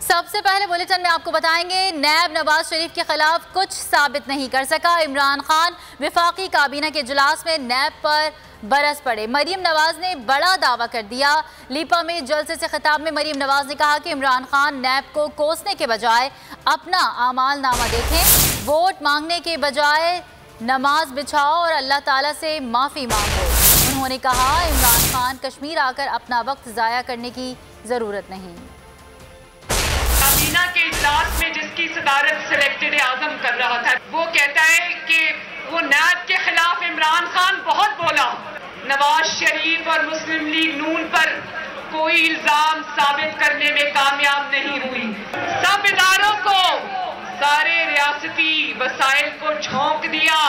सबसे पहले बुलेटिन में आपको बताएंगे, नैब नवाज शरीफ के खिलाफ कुछ साबित नहीं कर सका। इमरान खान वफाकी काबीना के इजलास में नैब पर बरस पड़े। मरीम नवाज ने बड़ा दावा कर दिया। लीपा में जलसे से खिताब में मरीम नवाज ने कहा कि इमरान खान नैब को कोसने के बजाय अपना आमाल नामा देखें, वोट मांगने के बजाय नमाज बिछाओ और अल्लाह ताला से माफ़ी मांगो। उन्होंने कहा, इमरान खान कश्मीर आकर अपना वक्त ज़ाया करने की ज़रूरत नहीं। काबीना के इजलास में जिसकी सदारत सिलेक्टेड आज़म कर रहा था, वो कहता है कि वो नैब के खिलाफ इमरान खान बहुत बोला। नवाज शरीफ और मुस्लिम लीग नून पर कोई इल्जाम साबित करने में कामयाब नहीं हुई। सब इदारों को, सारे रियासती वसाइल को झोंक दिया,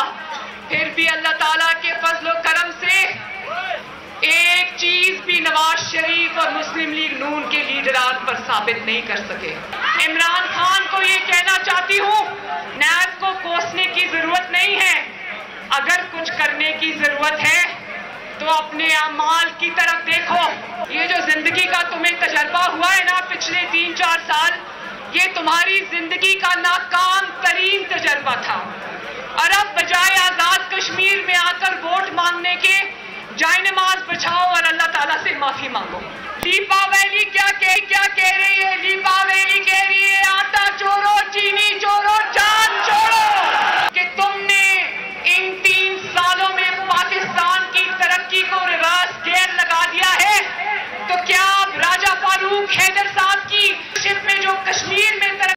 फिर भी अल्लाह ताला के फजल और करम से एक चीज भी नवाज शरीफ और मुस्लिम लीग नून के लीडरान पर साबित नहीं कर सके। इमरान खान को ये कहना चाहती हूँ, नैब को कोसने की जरूरत नहीं है। अगर कुछ करने की जरूरत है तो अपने अमाल की तरफ देखो। ये जो जिंदगी का तुम्हें तजर्बा हुआ है ना पिछले 3-4 साल, ये तुम्हारी जिंदगी का नाकाम तरीन तजर्बा था। और अब बजाय आजाद कश्मीर में आकर वोट मांगने के, जाए नमाज बचाओ और अल्लाह ताला से माफी मांगो। लीपा वैली क्या कह रही है? लीपा वैली कह रही है, आटा चोरो, चीनी चोरो, जान चोरो। कि तुमने इन 3 सालों में पाकिस्तान की तरक्की को रिवर्स गियर लगा दिया है, तो क्या आप राजा फारूक हैदर साहब की शिप में जो कश्मीर